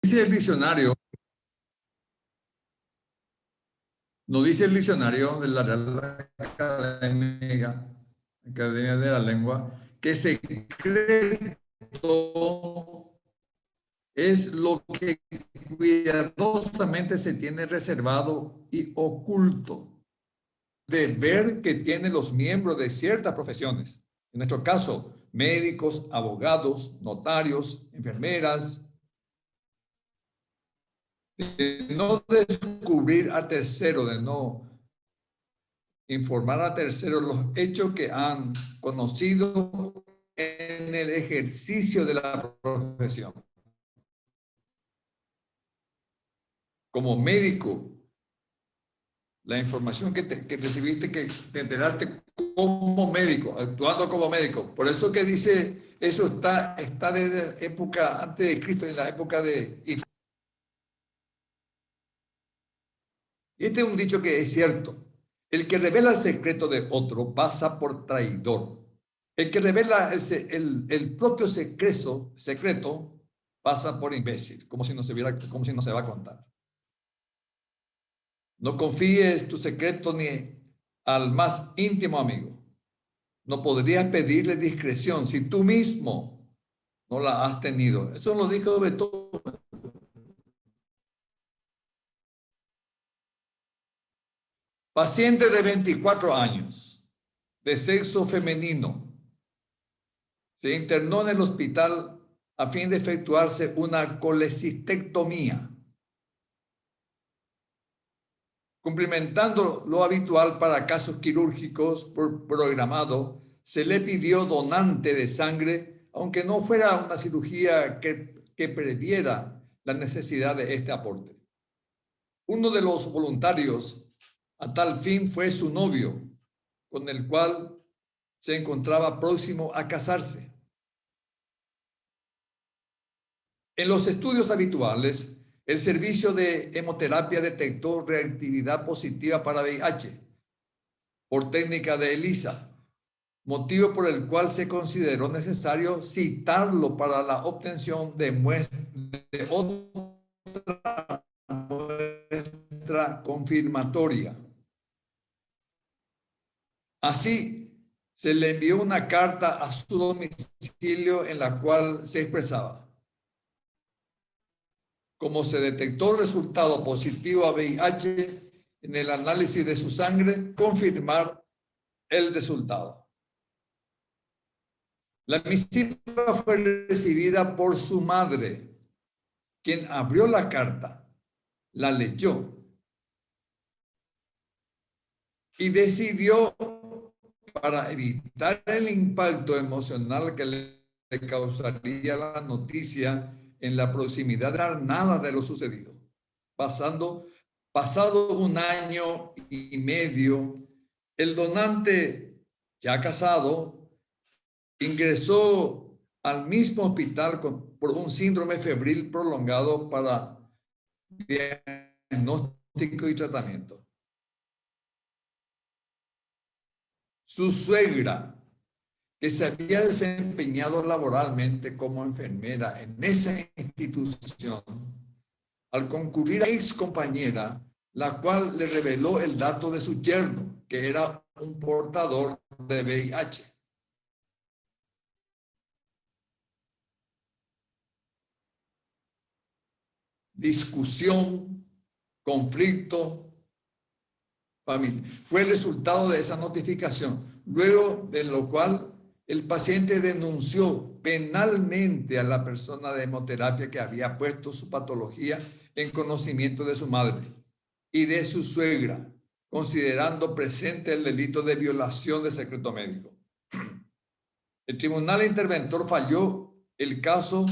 dice el diccionario, no dice el diccionario de la Real Academia de la Lengua, que secreto es lo que cuidadosamente se tiene reservado y oculto, deber que tienen los miembros de ciertas profesiones. En nuestro caso, médicos, abogados, notarios, enfermeras, de no descubrir a tercero, de no informar a terceros los hechos que han conocido en el ejercicio de la profesión. Como médico, la información que recibiste, que te enteraste como médico, actuando como médico. Por eso que dice, eso está desde época antes de Cristo, en la época de... Y este es un dicho que es cierto. El que revela el secreto de otro pasa por traidor. El que revela el propio secreto pasa por imbécil, como si no se va a contar. No confíes tu secreto ni al más íntimo amigo. No podrías pedirle discreción si tú mismo no la has tenido. Eso lo dijo Beethoven. Paciente de 24 años, de sexo femenino, se internó en el hospital a fin de efectuarse una colecistectomía, cumplimentando lo habitual para casos quirúrgicos programado. Se le pidió donante de sangre, aunque no fuera una cirugía que previera la necesidad de este aporte. Uno de los voluntarios a tal fin fue su novio, con el cual se encontraba próximo a casarse. En los estudios habituales, el servicio de hemoterapia detectó reactividad positiva para VIH por técnica de ELISA, motivo por el cual se consideró necesario citarlo para la obtención de otra muestra confirmatoria. Así, se le envió una carta a su domicilio en la cual se expresaba: como se detectó el resultado positivo a VIH en el análisis de su sangre, confirmar el resultado. La misiva fue recibida por su madre, quien abrió la carta, la leyó y decidió, para evitar el impacto emocional que le causaría la noticia en la proximidad, de nada de lo sucedido. Pasado un año y medio, el donante, ya casado, ingresó al mismo hospital por un síndrome febril prolongado para diagnóstico y tratamiento. Su suegra, que se había desempeñado laboralmente como enfermera en esa institución, al concurrir a ex compañera, la cual le reveló el dato de su yerno, que era un portador de VIH. Discusión, conflicto, familia. Fue el resultado de esa notificación, luego de lo cual el paciente denunció penalmente a la persona de hemoterapia que había puesto su patología en conocimiento de su madre y de su suegra, considerando presente el delito de violación de secreto médico. El tribunal interventor falló el caso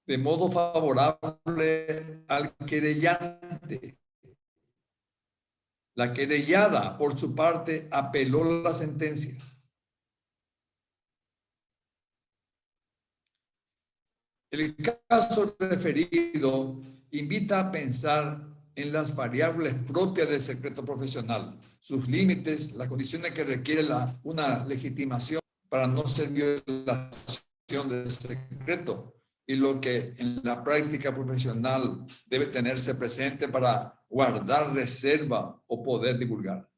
de modo favorable al querellante. La querellada, por su parte, apeló la sentencia. El caso referido invita a pensar en las variables propias del secreto profesional, sus límites, las condiciones que requiere una legitimación para no ser violación del secreto y lo que en la práctica profesional debe tenerse presente para guardar reserva o poder divulgar.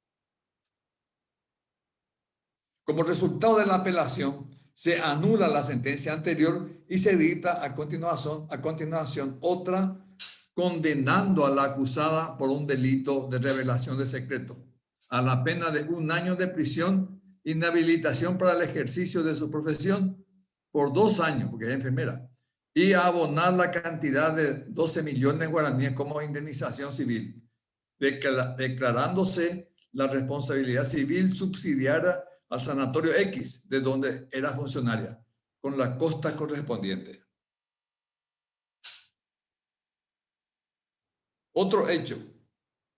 Como resultado de la apelación, se anula la sentencia anterior y se dicta a continuación otra condenando a la acusada por un delito de revelación de secreto a la pena de 1 año de prisión, inhabilitación para el ejercicio de su profesión por 2 años, porque es enfermera, y a abonar la cantidad de 12 millones de guaraníes como indemnización civil, declarándose la responsabilidad civil subsidiaria al sanatorio X, de donde era funcionaria, con la costa correspondiente. Otro hecho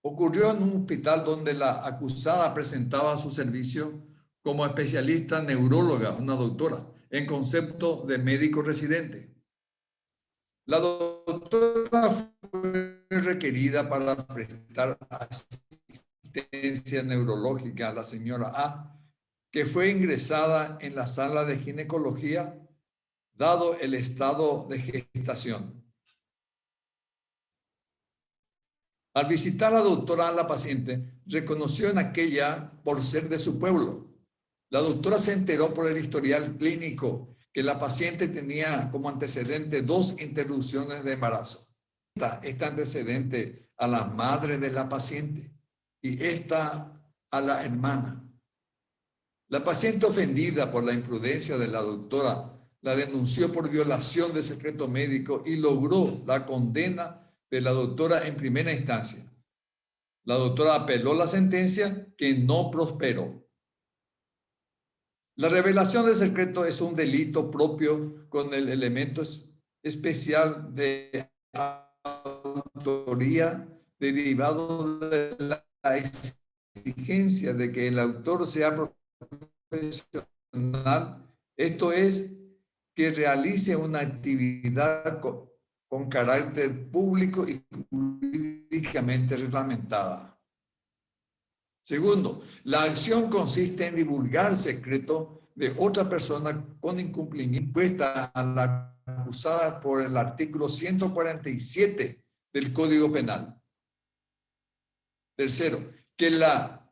ocurrió en un hospital donde la acusada presentaba su servicio como especialista neuróloga, una doctora, en concepto de médico residente. La doctora fue requerida para prestar asistencia neurológica a la señora A, que fue ingresada en la sala de ginecología, dado el estado de gestación. Al visitar a la doctora a la paciente, reconoció en aquella por ser de su pueblo. La doctora se enteró por el historial clínico que la paciente tenía como antecedente 2 interrupciones de embarazo. Este antecedente a la madre de la paciente y esta a la hermana. La paciente, ofendida por la imprudencia de la doctora, la denunció por violación de secreto médico y logró la condena de la doctora en primera instancia. La doctora apeló la sentencia, que no prosperó. La revelación de secreto es un delito propio con el elemento especial de autoría derivado de la exigencia de que el autor sea profesional, esto es, que realice una actividad con carácter público y jurídicamente reglamentada. Segundo, la acción consiste en divulgar secreto de otra persona con incumplimiento impuesta a la acusada por el artículo 147 del Código Penal. Tercero, que la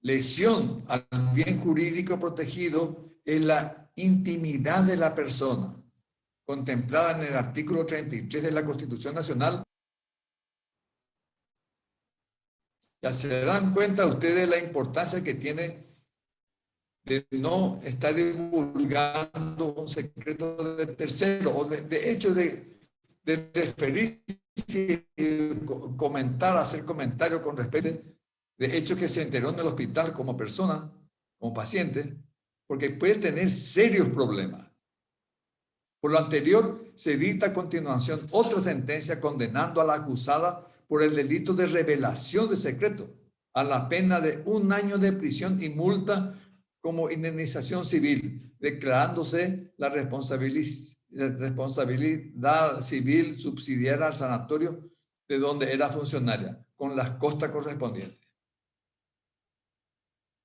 lesión al bien jurídico protegido es la intimidad de la persona, contemplada en el artículo 33 de la Constitución Nacional. Ya se dan cuenta ustedes la importancia que tiene de no estar divulgando un secreto de tercero, o de hecho de referirse, comentar, hacer comentarios con respecto de hecho que se enteró en el hospital como persona, como paciente, porque puede tener serios problemas. Por lo anterior, se dicta a continuación otra sentencia condenando a la acusada por el delito de revelación de secreto a la pena de 1 año de prisión y multa como indemnización civil, declarándose la responsabilidad civil subsidiaria al sanatorio de donde era funcionaria, con las costas correspondientes.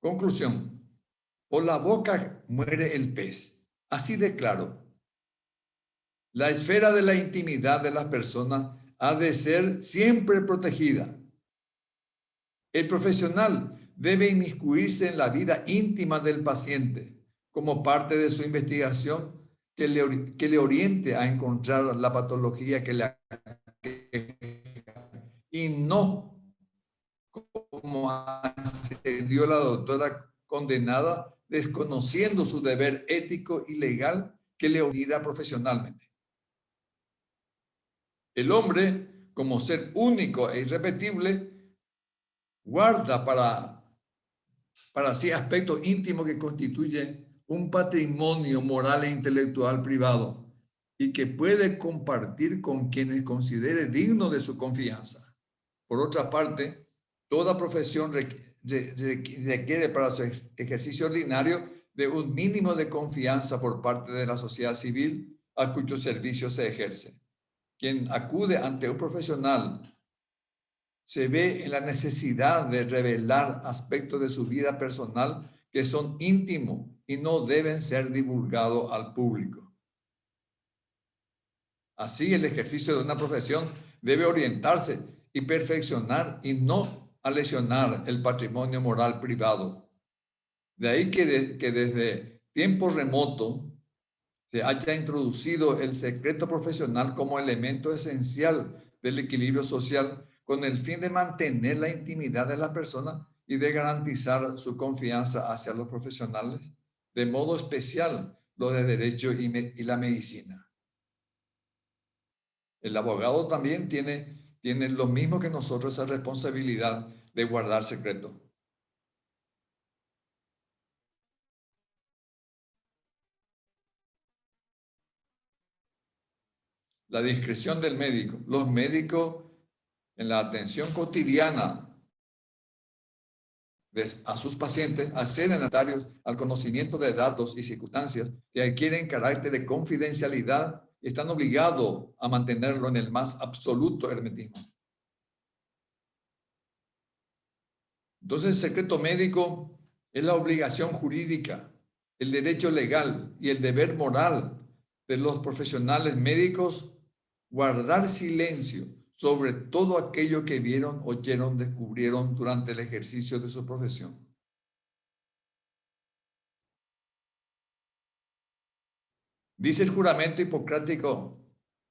Conclusión. Por la boca muere el pez. Así de claro. La esfera de la intimidad de las personas ha de ser siempre protegida. El profesional debe inmiscuirse en la vida íntima del paciente como parte de su investigación que le oriente a encontrar la patología que le aqueja y no como accedió la doctora condenada, desconociendo su deber ético y legal que le obliga profesionalmente. El hombre, como ser único e irrepetible, guarda para sí aspectos íntimos que constituyen un patrimonio moral e intelectual privado y que puede compartir con quienes considere digno de su confianza. Por otra parte, toda profesión requiere para su ejercicio ordinario de un mínimo de confianza por parte de la sociedad civil a cuyo servicio se ejerce. Quien acude ante un profesional se ve en la necesidad de revelar aspectos de su vida personal que son íntimos y no deben ser divulgados al público. Así, el ejercicio de una profesión debe orientarse y perfeccionar y no a lesionar el patrimonio moral privado. De ahí que desde tiempo remoto se haya introducido el secreto profesional como elemento esencial del equilibrio social con el fin de mantener la intimidad de la persona y de garantizar su confianza hacia los profesionales, de modo especial los de derecho y la medicina. El abogado también tiene lo mismo que nosotros, esa responsabilidad de guardar secreto. La discreción del médico. Los médicos en la atención cotidiana a sus pacientes acceden notarios al conocimiento de datos y circunstancias que adquieren carácter de confidencialidad y están obligados a mantenerlo en el más absoluto hermetismo. Entonces, el secreto médico es la obligación jurídica, el derecho legal y el deber moral de los profesionales médicos guardar silencio sobre todo aquello que vieron, oyeron, descubrieron durante el ejercicio de su profesión. Dice el juramento hipocrático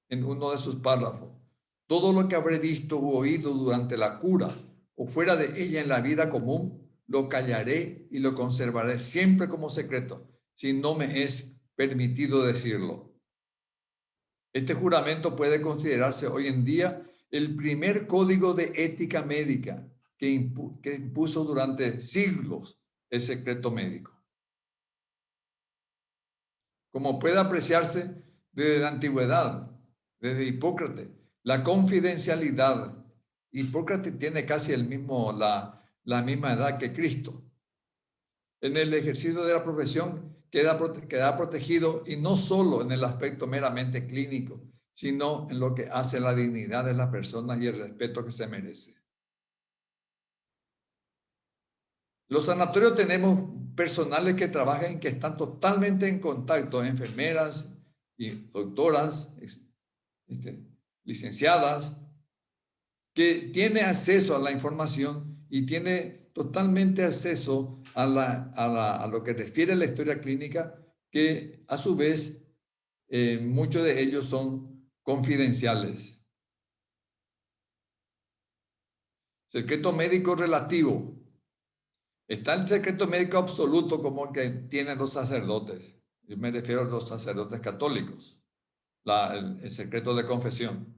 en uno de sus párrafos: todo lo que habré visto u oído durante la cura o fuera de ella en la vida común, lo callaré y lo conservaré siempre como secreto, si no me es permitido decirlo. Este juramento puede considerarse hoy en día el primer código de ética médica que impuso durante siglos el secreto médico. Como puede apreciarse desde la antigüedad, desde Hipócrates, la confidencialidad. Hipócrates tiene casi la misma edad que Cristo. En el ejercicio de la profesión queda protegido, y no solo en el aspecto meramente clínico, sino en lo que hace la dignidad de la persona y el respeto que se merece. Los sanatorios tenemos personales que trabajan y que están totalmente en contacto, enfermeras y doctoras, licenciadas, que tiene acceso a la información y tiene totalmente acceso a lo que refiere a la historia clínica, que a su vez muchos de ellos son confidenciales. Secreto médico relativo. Está el secreto médico absoluto, como el que tienen los sacerdotes. Yo me refiero a los sacerdotes católicos, el secreto de confesión.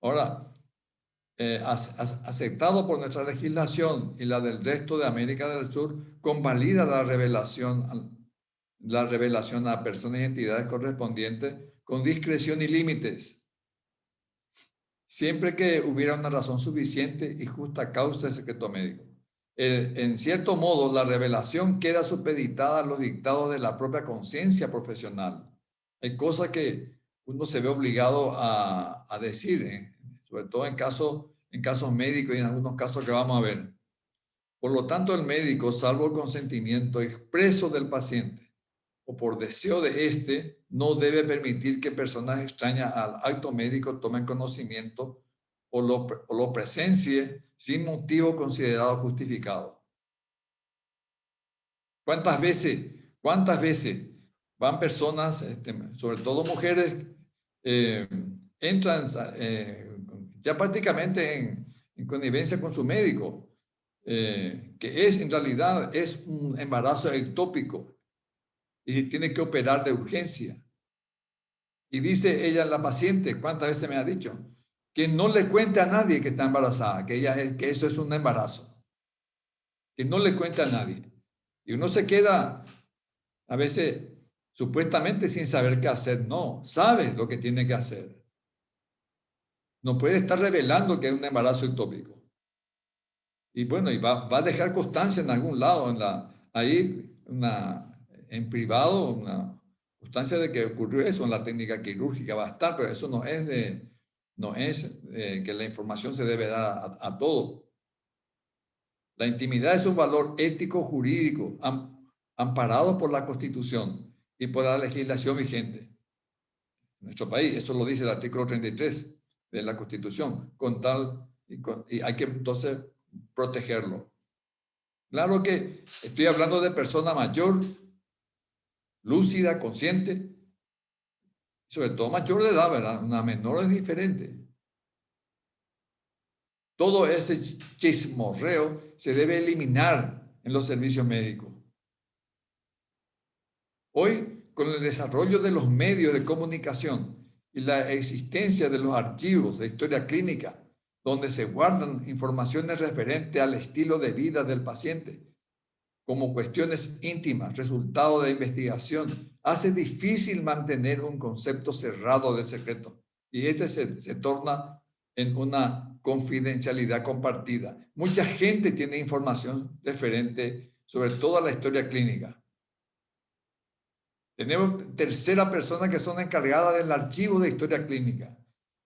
Ahora, aceptado por nuestra legislación y la del resto de América del Sur, convalida la revelación a personas y entidades correspondientes con discreción y límites, siempre que hubiera una razón suficiente y justa causa de secreto médico. En cierto modo, la revelación queda supeditada a los dictados de la propia conciencia profesional. Hay cosas que uno se ve obligado a decir, sobre todo en casos médicos y en algunos casos que vamos a ver. Por lo tanto, el médico, salvo el consentimiento expreso del paciente o por deseo de éste, no debe permitir que personas extrañas al acto médico tomen conocimiento o lo presencie sin motivo considerado justificado. ¿Cuántas veces van personas, sobre todo mujeres, entran ya prácticamente en connivencia con su médico, que en realidad es un embarazo ectópico y tiene que operar de urgencia? Y dice ella, la paciente, ¿cuántas veces me ha dicho? Que no le cuente a nadie que está embarazada, que eso es un embarazo. Que no le cuente a nadie. Y uno se queda a veces supuestamente sin saber qué hacer. No, sabe lo que tiene que hacer. No puede estar revelando que es un embarazo ectópico. Y bueno, y va a dejar constancia en algún lado, en privado, una constancia de que ocurrió eso. En la técnica quirúrgica va a estar, pero eso no es que la información se debe dar a todo. La intimidad es un valor ético jurídico amparado por la Constitución y por la legislación vigente. nuestro país. Eso lo dice el artículo 33 de la Constitución, y hay que entonces protegerlo. Claro que estoy hablando de persona mayor, lúcida, consciente, sobre todo mayor de edad, ¿verdad? Una menor es diferente. Todo ese chismorreo se debe eliminar en los servicios médicos. Hoy, con el desarrollo de los medios de comunicación y la existencia de los archivos de historia clínica, donde se guardan informaciones referentes al estilo de vida del paciente, como cuestiones íntimas, resultado de investigación, hace difícil mantener un concepto cerrado de secreto. Y este se torna en una confidencialidad compartida. Mucha gente tiene información referente sobre toda la historia clínica. Tenemos tercera persona que son encargadas del archivo de historia clínica.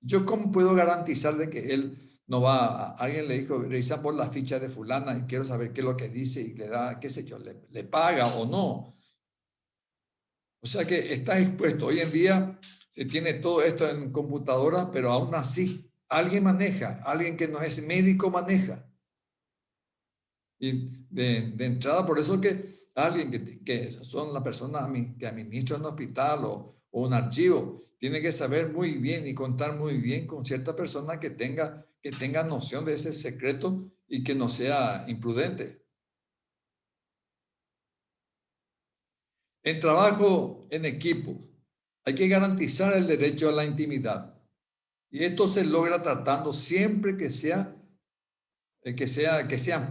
¿Yo cómo puedo garantizar de que él no va? Alguien le dijo, revisa por la ficha de fulana y quiero saber qué es lo que dice y le da, qué sé yo, le paga o no. O sea que está expuesto. Hoy en día se tiene todo esto en computadora, pero aún así alguien maneja, alguien que no es médico maneja. Y de entrada, por eso que alguien que son las personas que administran un hospital o un archivo, tiene que saber muy bien y contar muy bien con cierta persona que tenga noción de ese secreto y que no sea imprudente. En trabajo en equipo, hay que garantizar el derecho a la intimidad. Y esto se logra tratando siempre que sean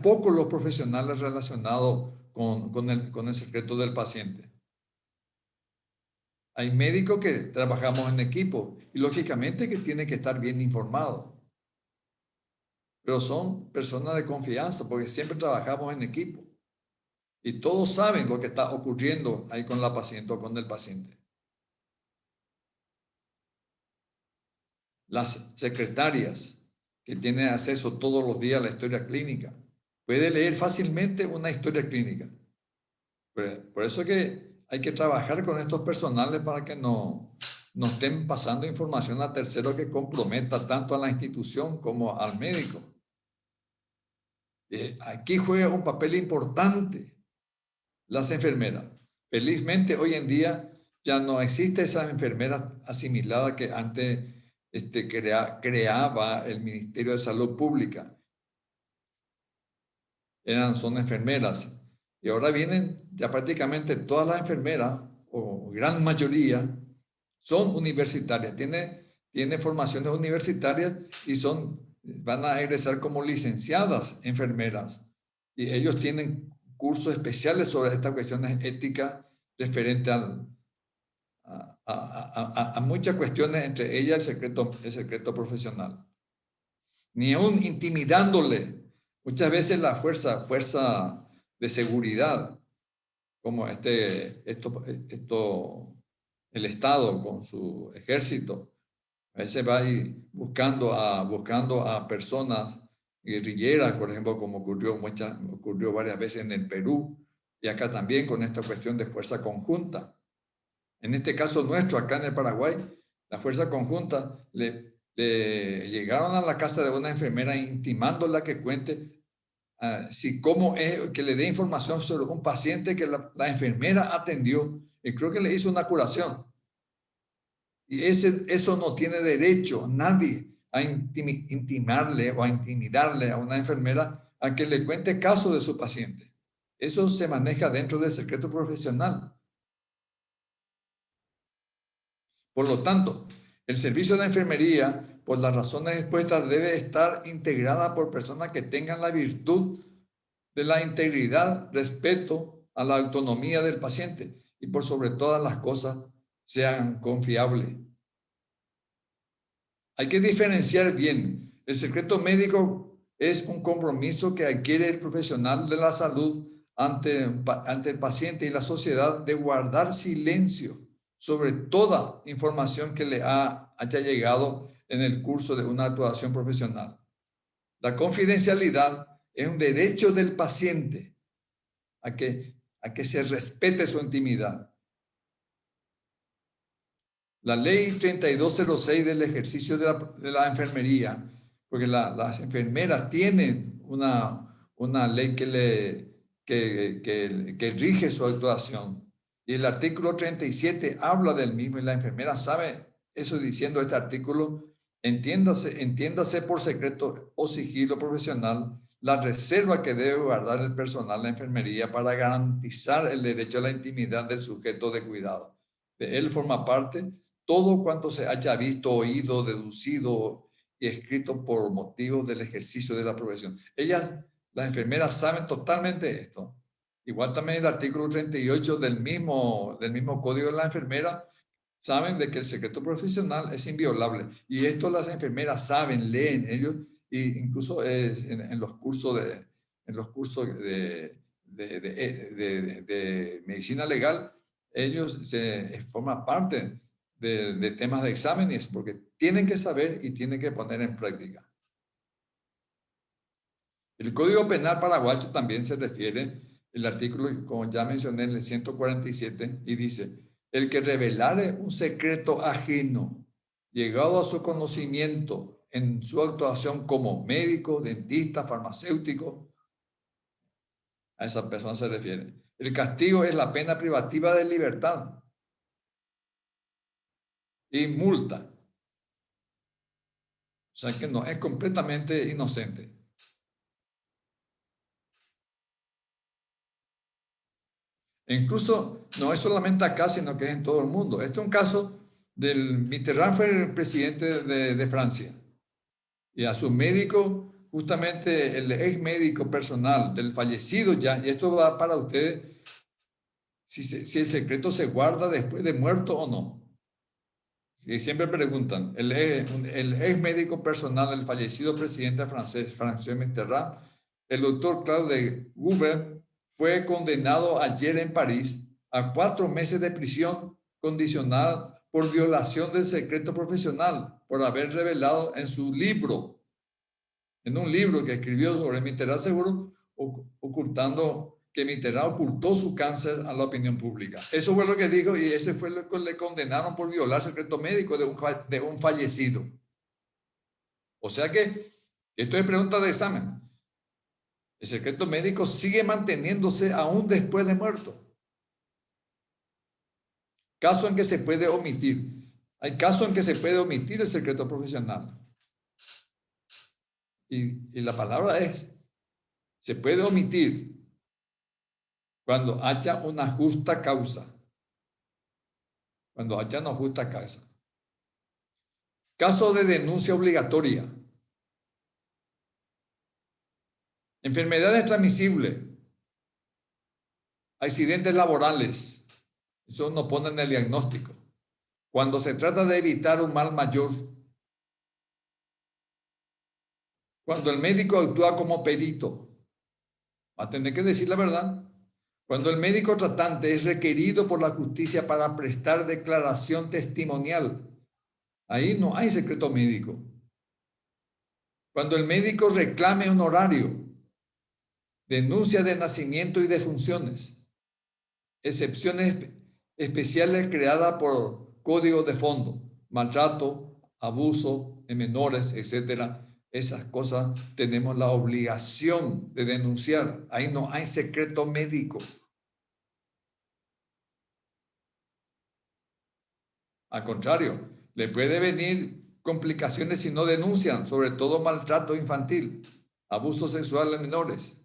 pocos los profesionales relacionados con el secreto del paciente. Hay médicos que trabajamos en equipo y lógicamente que tienen que estar bien informados. Pero son personas de confianza porque siempre trabajamos en equipo. Y todos saben lo que está ocurriendo ahí con la paciente o con el paciente. Las secretarias que tienen acceso todos los días a la historia clínica, puede leer fácilmente una historia clínica. Por eso que hay que trabajar con estos personales para que no estén pasando información a terceros que comprometa tanto a la institución como al médico. Aquí juega un papel importante las enfermeras. Felizmente hoy en día ya no existe esa enfermera asimilada que antes creaba el Ministerio de Salud Pública. Son enfermeras. Y ahora vienen ya prácticamente todas las enfermeras, o gran mayoría, son universitarias, tienen formaciones universitarias y van a egresar como licenciadas enfermeras. Y ellos tienen cursos especiales sobre estas cuestiones éticas referente a muchas cuestiones, entre ellas el secreto profesional. Ni aún intimidándole. Muchas veces la fuerza de seguridad, como el Estado con su ejército, a veces va buscando a personas guerrilleras, por ejemplo, como ocurrió varias veces en el Perú, y acá también con esta cuestión de fuerza conjunta. En este caso nuestro, acá en el Paraguay, la fuerza conjunta le llegaron a la casa de una enfermera intimándola que cuente cómo es, que le dé información sobre un paciente que la enfermera atendió y creo que le hizo una curación. Y eso no tiene derecho nadie a intimarle o a intimidarle a una enfermera a que le cuente caso de su paciente. Eso se maneja dentro del secreto profesional. Por lo tanto, el servicio de enfermería, por las razones expuestas, debe estar integrada por personas que tengan la virtud de la integridad, respeto a la autonomía del paciente y por sobre todas las cosas sean confiables. Hay que diferenciar bien. El secreto médico es un compromiso que adquiere el profesional de la salud ante el paciente y la sociedad de guardar silencio sobre toda información que le haya llegado en el curso de una actuación profesional. La confidencialidad es un derecho del paciente a que se respete su intimidad. La ley 3206 del ejercicio de la enfermería, porque las enfermeras tienen una ley que rige su actuación. Y el artículo 37 habla del mismo y la enfermera sabe eso diciendo este artículo. Entiéndase por secreto o sigilo profesional la reserva que debe guardar el personal de enfermería para garantizar el derecho a la intimidad del sujeto de cuidado. De él forma parte todo cuanto se haya visto, oído, deducido y escrito por motivos del ejercicio de la profesión. Ellas, las enfermeras, saben totalmente esto. Igual también el artículo 38 del mismo Código de la Enfermera saben de que el secreto profesional es inviolable. Y esto las enfermeras saben, leen ellos, e incluso en los cursos de medicina legal, ellos forman parte de temas de exámenes porque tienen que saber y tienen que poner en práctica. El Código Penal paraguayo también se refiere, el artículo, como ya mencioné, el 147, y dice, el que revelare un secreto ajeno, llegado a su conocimiento en su actuación como médico, dentista, farmacéutico, a esa persona se refiere. El castigo es la pena privativa de libertad y multa. O sea que no, es completamente inocente. E incluso no es solamente acá, sino que es en todo el mundo. Este es un caso del Mitterrand, fue el presidente de Francia. Y a su médico, justamente el ex médico personal del fallecido ya, y esto va para ustedes, si el secreto se guarda después de muerto o no. Y siempre preguntan, el ex médico personal del fallecido presidente francés, François Mitterrand, el doctor Claude Goubert, fue condenado ayer en París a 4 meses de prisión condicional por violación del secreto profesional, por haber revelado en su libro, en un libro que escribió sobre Mitterrand, seguro, ocultando que Mitterrand ocultó su cáncer a la opinión pública. Eso fue lo que dijo y ese fue lo que le condenaron por violar secreto médico de un fallecido. O sea que esto es pregunta de examen. El secreto médico sigue manteniéndose aún después de muerto. Caso en que se puede omitir. Hay casos en que se puede omitir el secreto profesional. Y la palabra es, se puede omitir cuando haya una justa causa. Cuando haya una justa causa. Caso de denuncia obligatoria. Enfermedades transmisibles. Accidentes laborales. Eso nos pone en el diagnóstico. Cuando se trata de evitar un mal mayor. Cuando el médico actúa como perito. Va a tener que decir la verdad. Cuando el médico tratante es requerido por la justicia para prestar declaración testimonial. Ahí no hay secreto médico. Cuando el médico reclame un horario, denuncia de nacimiento y de funciones, excepciones especiales creadas por código de fondo, maltrato, abuso en menores, etcétera. Esas cosas tenemos la obligación de denunciar. Ahí no hay secreto médico. Al contrario, le puede venir complicaciones si no denuncian, sobre todo maltrato infantil, abuso sexual en menores.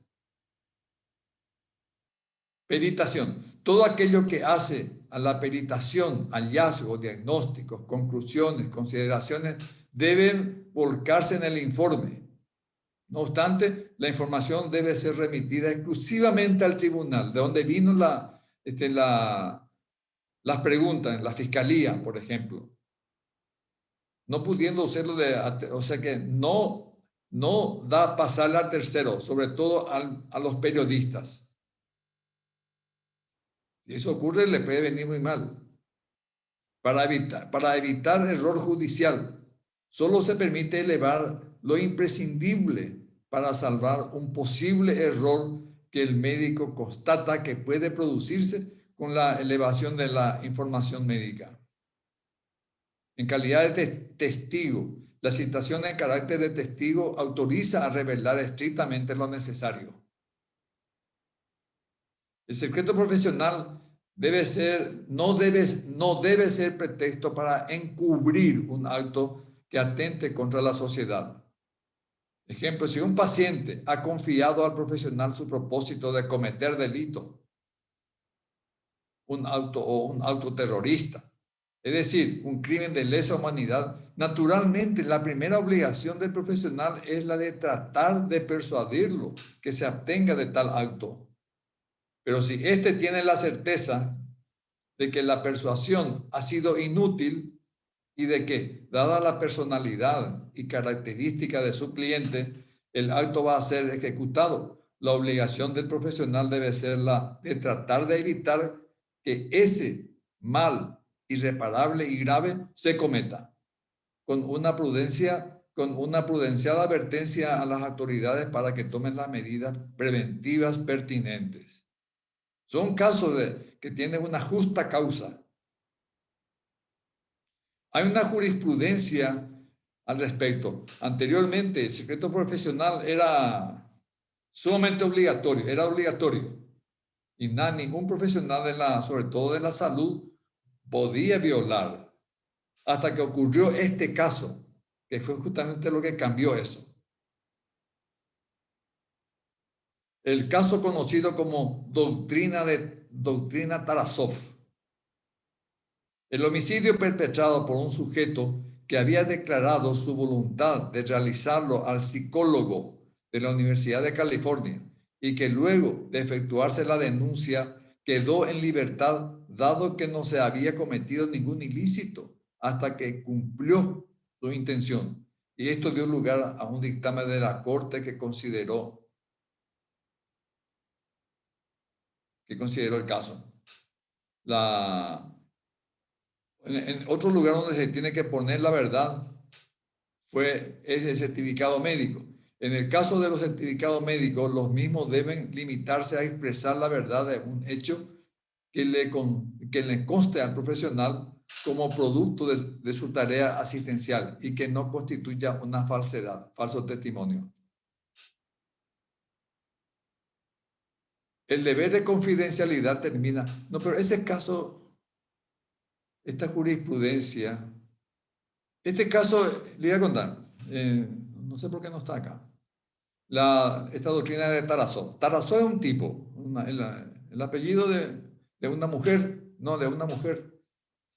Peritación. Todo aquello que hace a la peritación, hallazgos, diagnósticos, conclusiones, consideraciones, deben volcarse en el informe. No obstante, la información debe ser remitida exclusivamente al tribunal, de donde vino las preguntas, la fiscalía, por ejemplo. No pudiendo serlo o sea que no da pasarle al tercero, sobre todo a los periodistas. Si eso ocurre, le puede venir muy mal. Para evitar error judicial, solo se permite elevar lo imprescindible para salvar un posible error que el médico constata que puede producirse con la elevación de la información médica. En calidad de testigo, la citación en carácter de testigo autoriza a revelar estrictamente lo necesario. El secreto profesional no debe ser pretexto para encubrir un acto que atente contra la sociedad. Ejemplo, si un paciente ha confiado al profesional su propósito de cometer delito, un acto terrorista, es decir, un crimen de lesa humanidad, naturalmente la primera obligación del profesional es la de tratar de persuadirlo que se abstenga de tal acto. Pero si éste tiene la certeza de que la persuasión ha sido inútil y de que, dada la personalidad y característica de su cliente, el acto va a ser ejecutado, la obligación del profesional debe ser la de tratar de evitar que ese mal irreparable y grave se cometa, con una prudencial advertencia a las autoridades para que tomen las medidas preventivas pertinentes. Son casos que tienen una justa causa. Hay una jurisprudencia al respecto. Anteriormente, el secreto profesional era sumamente obligatorio, era obligatorio. Y ningún profesional, sobre todo de la salud, podía violar. Hasta que ocurrió este caso, que fue justamente lo que cambió eso. El caso conocido como doctrina Tarasov. El homicidio perpetrado por un sujeto que había declarado su voluntad de realizarlo al psicólogo de la Universidad de California y que luego de efectuarse la denuncia quedó en libertad dado que no se había cometido ningún ilícito hasta que cumplió su intención. Y esto dio lugar a un dictamen de la Corte que consideró el caso. En otro lugar donde se tiene que poner la verdad es el certificado médico. En el caso de los certificados médicos, los mismos deben limitarse a expresar la verdad de un hecho que le conste al profesional como producto de su tarea asistencial y que no constituya una falsedad, falso testimonio. El deber de confidencialidad termina. No, pero ese caso, esta jurisprudencia, este caso, le voy a contar, no sé por qué no está acá. Esta doctrina de Tarasov. Tarasov es un tipo, el apellido de una mujer, no, de una mujer.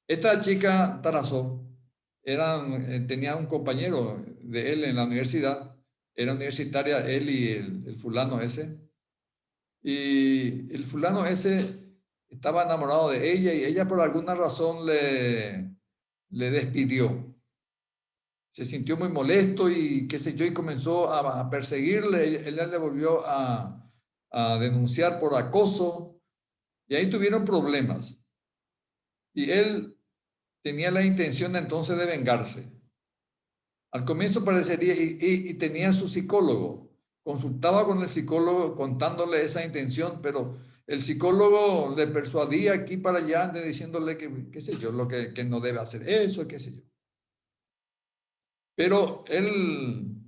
Esta chica Tarasov tenía un compañero de él en la universidad, era universitaria, él y el fulano ese. Y el fulano ese estaba enamorado de ella y ella por alguna razón le despidió. Se sintió muy molesto y qué sé yo, y comenzó a perseguirle. Él le volvió a denunciar por acoso y ahí tuvieron problemas. Y él tenía la intención entonces de vengarse. Al comienzo parecería, y tenía su psicólogo, consultaba con el psicólogo contándole esa intención, pero el psicólogo le persuadía aquí para allá, diciéndole que, qué sé yo, que no debe hacer eso, qué sé yo. Pero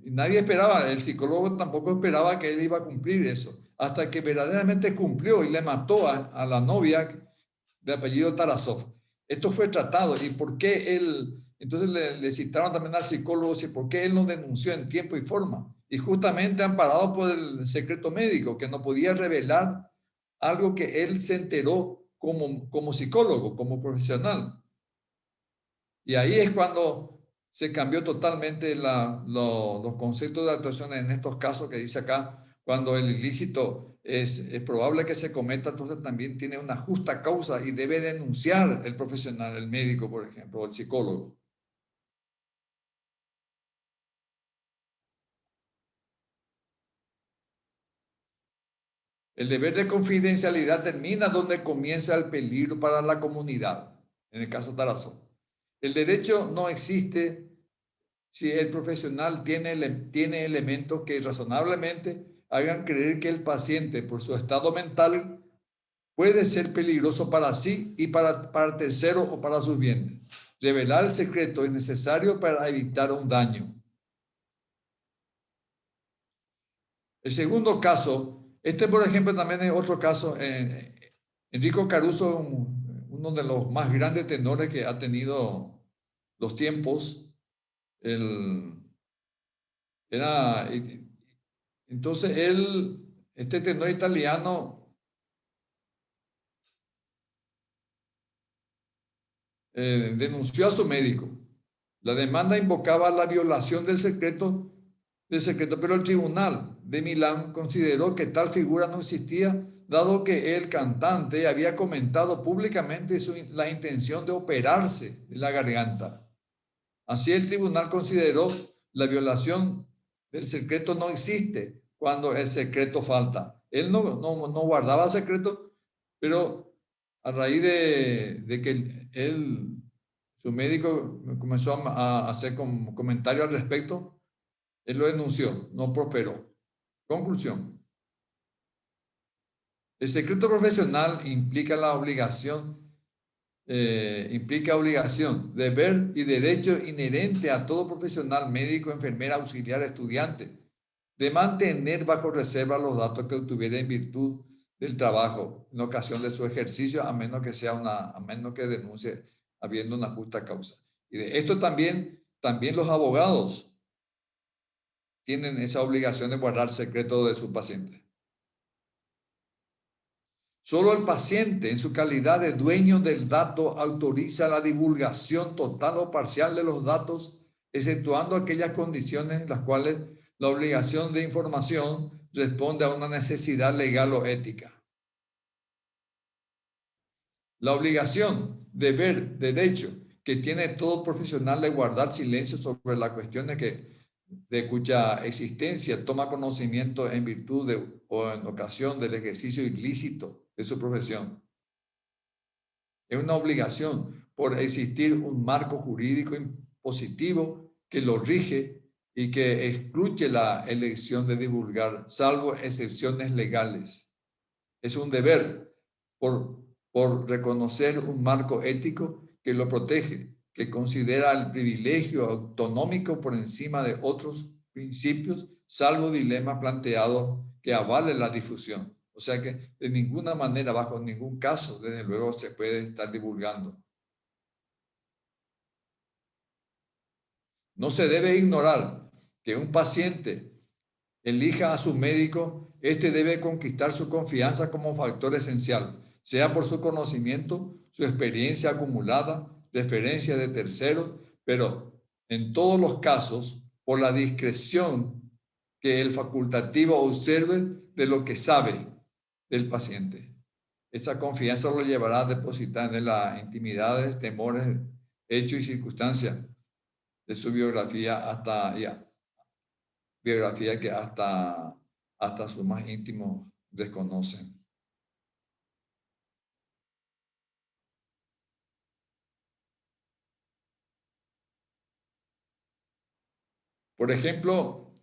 nadie esperaba, el psicólogo tampoco esperaba que él iba a cumplir eso, hasta que verdaderamente cumplió y le mató a la novia de apellido Tarasov. Esto fue tratado. ¿Y por qué él? Entonces le citaron también al psicólogo, ¿y por qué él no denunció en tiempo y forma? Y justamente amparado por el secreto médico, que no podía revelar algo que él se enteró como psicólogo, como profesional. Y ahí es cuando se cambió totalmente los conceptos de actuación en estos casos que dice acá, cuando el ilícito es probable que se cometa, entonces también tiene una justa causa y debe denunciar el profesional, el médico, por ejemplo, o el psicólogo. El deber de confidencialidad termina donde comienza el peligro para la comunidad, en el caso Tarazo. El derecho no existe si el profesional tiene elementos que razonablemente hagan creer que el paciente, por su estado mental, puede ser peligroso para sí y para terceros o para sus bienes. Revelar el secreto es necesario para evitar un daño. El segundo caso, por ejemplo también es otro caso, Enrico Caruso, uno de los más grandes tenores que ha tenido los tiempos, entonces este tenor italiano, denunció a su médico. La demanda invocaba la violación del secreto, pero el tribunal de Milán consideró que tal figura no existía, dado que el cantante había comentado públicamente la intención de operarse de la garganta. Así el tribunal consideró la violación del secreto no existe cuando el secreto falta. Él no guardaba secreto, pero a raíz de que su médico comenzó a hacer comentarios al respecto, él lo denunció, no prosperó. Conclusión. El secreto profesional implica obligación, deber y derecho inherente a todo profesional médico, enfermera, auxiliar, estudiante, de mantener bajo reserva los datos que obtuviera en virtud del trabajo en ocasión de su ejercicio, a menos que denuncie habiendo una justa causa. Y de esto también los abogados tienen esa obligación de guardar secreto de su paciente. Solo el paciente, en su calidad de dueño del dato, autoriza la divulgación total o parcial de los datos, exceptuando aquellas condiciones en las cuales la obligación de información responde a una necesidad legal o ética. La obligación, deber, derecho que tiene todo profesional de guardar silencio sobre las cuestiones de cuya existencia toma conocimiento en virtud o en ocasión del ejercicio ilícito de su profesión. Es una obligación por existir un marco jurídico impositivo que lo rige y que excluye la elección de divulgar, salvo excepciones legales. Es un deber por reconocer un marco ético que lo protege, que considera el privilegio autonómico por encima de otros principios, salvo dilema planteado que avale la difusión. O sea que de ninguna manera, bajo ningún caso, desde luego se puede estar divulgando. No se debe ignorar que un paciente elija a su médico, este debe conquistar su confianza como factor esencial, sea por su conocimiento, su experiencia acumulada, referencia de terceros, pero en todos los casos por la discreción que el facultativo observe de lo que sabe del paciente. Esta confianza lo llevará a depositar en las intimidades, temores, hechos y circunstancias de su biografía que hasta sus más íntimos desconocen. Por ejemplo,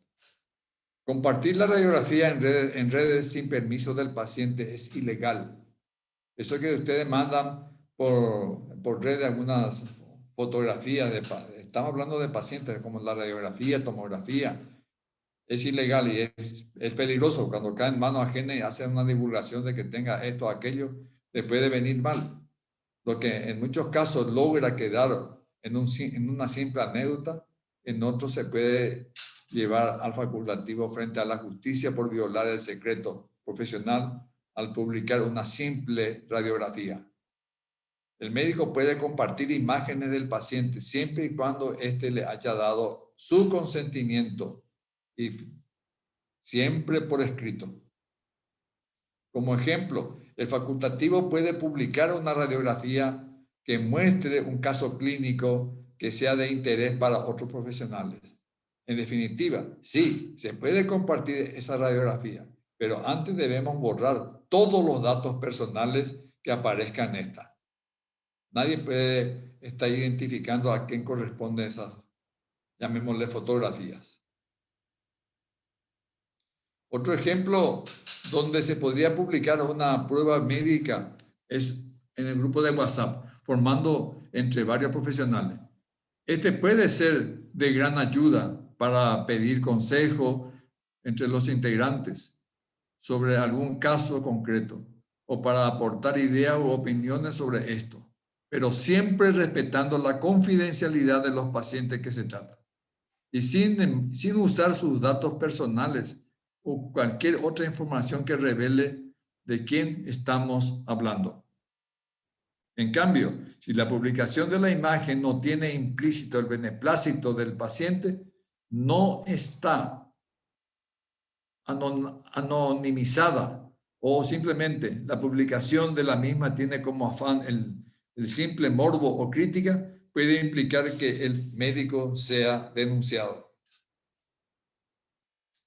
compartir la radiografía en redes sin permiso del paciente es ilegal. Eso que ustedes mandan por red algunas fotografías, estamos hablando de pacientes como la radiografía, tomografía, es ilegal y es peligroso cuando cae en manos ajenas y hacen una divulgación de que tenga esto o aquello, le puede venir mal. Lo que en muchos casos logra quedar en una simple anécdota, en otros se puede llevar al facultativo frente a la justicia por violar el secreto profesional al publicar una simple radiografía. El médico puede compartir imágenes del paciente siempre y cuando éste le haya dado su consentimiento y siempre por escrito. Como ejemplo, el facultativo puede publicar una radiografía que muestre un caso clínico que sea de interés para otros profesionales. En definitiva, sí, se puede compartir esa radiografía, pero antes debemos borrar todos los datos personales que aparezcan en esta. Nadie puede estar identificando a quién corresponden esas, llamémosle, fotografías. Otro ejemplo donde se podría publicar una prueba médica es en el grupo de WhatsApp, formando entre varios profesionales. Este puede ser de gran ayuda para pedir consejo entre los integrantes sobre algún caso concreto o para aportar ideas u opiniones sobre esto, pero siempre respetando la confidencialidad de los pacientes que se tratan y sin usar sus datos personales o cualquier otra información que revele de quién estamos hablando. En cambio, si la publicación de la imagen no tiene implícito el beneplácito del paciente, no está anonimizada o simplemente la publicación de la misma tiene como afán el simple morbo o crítica, puede implicar que el médico sea denunciado.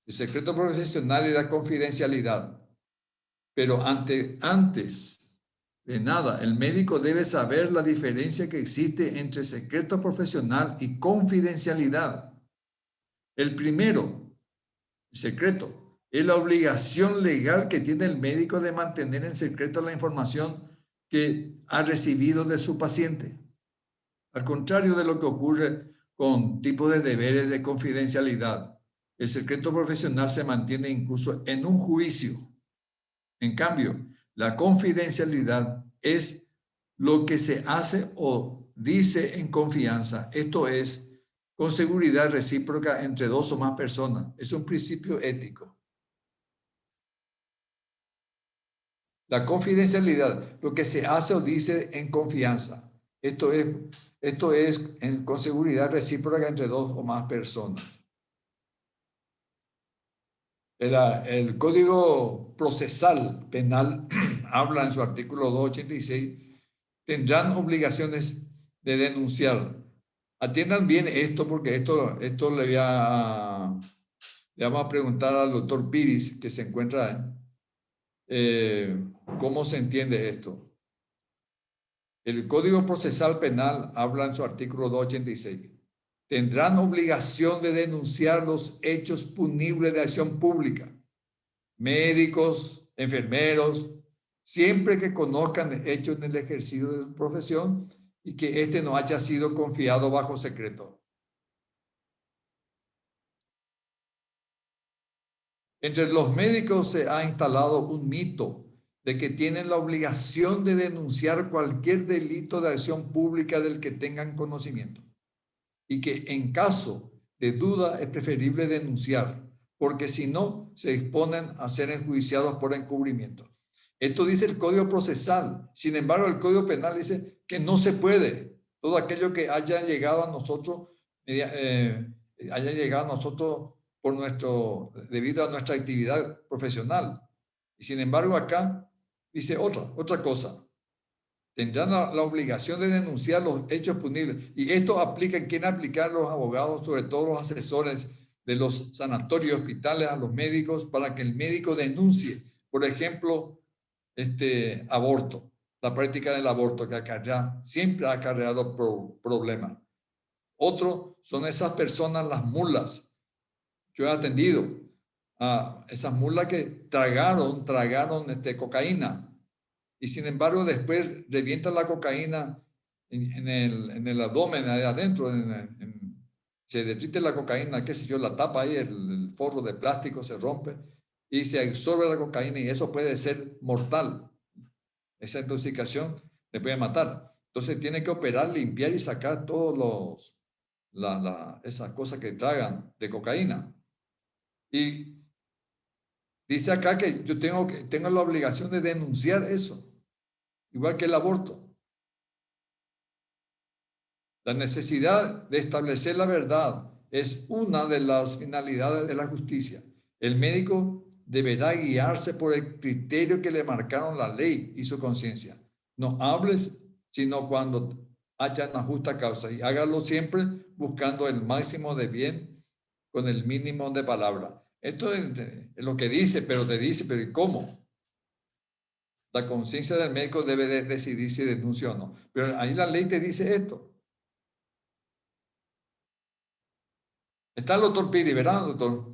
El secreto profesional y la confidencialidad. Pero antes de nada, el médico debe saber la diferencia que existe entre secreto profesional y confidencialidad. El primero, secreto, es la obligación legal que tiene el médico de mantener en secreto la información que ha recibido de su paciente. Al contrario de lo que ocurre con tipos de deberes de confidencialidad, el secreto profesional se mantiene incluso en un juicio. En cambio, la confidencialidad es lo que se hace o dice en confianza. Esto es, con seguridad recíproca entre dos o más personas. Es un principio ético. La confidencialidad, lo que se hace o dice en confianza. Esto es con seguridad recíproca entre dos o más personas. El Código Procesal Penal habla en su artículo 286, tendrán obligaciones de denunciar. Atiendan bien esto porque esto le vamos a preguntar al doctor Piris, que se encuentra cómo se entiende esto. El Código Procesal Penal habla en su artículo 286. Tendrán obligación de denunciar los hechos punibles de acción pública. Médicos, enfermeros, siempre que conozcan hechos en el ejercicio de su profesión y que éste no haya sido confiado bajo secreto. Entre los médicos se ha instalado un mito de que tienen la obligación de denunciar cualquier delito de acción pública del que tengan conocimiento y que en caso de duda es preferible denunciar, porque si no, se exponen a ser enjuiciados por encubrimiento. Esto dice el Código Procesal. Sin embargo, el Código Penal dice que no se puede. Todo aquello que haya llegado a nosotros, debido a nuestra actividad profesional. Y sin embargo, acá dice otra cosa. Tendrán la obligación de denunciar los hechos punibles. Y esto aplica en quién aplicar los abogados, sobre todo los asesores de los sanatorios y hospitales, a los médicos, para que el médico denuncie, por ejemplo, aborto, la práctica del aborto que siempre ha acarreado problemas. Otro son esas personas, las mulas. Yo he atendido a esas mulas que tragaron cocaína. Y sin embargo, después revienta la cocaína en el abdomen, ahí adentro, se derrite la cocaína, qué sé yo, la tapa ahí, el forro de plástico se rompe y se absorbe la cocaína y eso puede ser mortal. Esa intoxicación le puede matar. Entonces tiene que operar, limpiar y sacar todos esas cosas que tragan de cocaína. Y dice acá que yo tengo la obligación de denunciar eso. Igual que el aborto. La necesidad de establecer la verdad es una de las finalidades de la justicia. El médico deberá guiarse por el criterio que le marcaron la ley y su conciencia. No hables sino cuando haya una justa causa y hágalo siempre buscando el máximo de bien con el mínimo de palabra. Esto es lo que dice, pero ¿y cómo? La conciencia del médico debe de decidir si denuncia o no. Pero ahí la ley te dice esto. Está el doctor Piri, ¿verdad, doctor?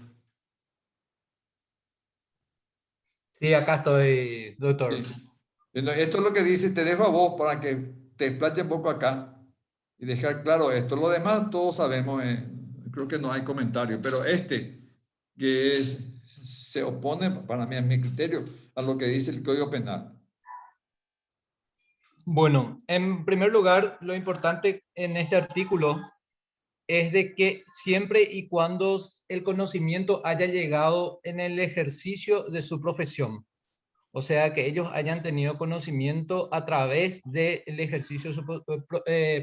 Sí, acá estoy, doctor. Sí. Esto es lo que dice, te dejo a vos para que te explaye un poco acá. y dejar claro esto. Lo demás todos sabemos, creo que no hay comentario, pero que se opone, para mí, a mi criterio, a lo que dice el Código Penal. Bueno, en primer lugar, lo importante en este artículo es de que siempre y cuando el conocimiento haya llegado en el ejercicio de su profesión, o sea, que ellos hayan tenido conocimiento a través del ejercicio de su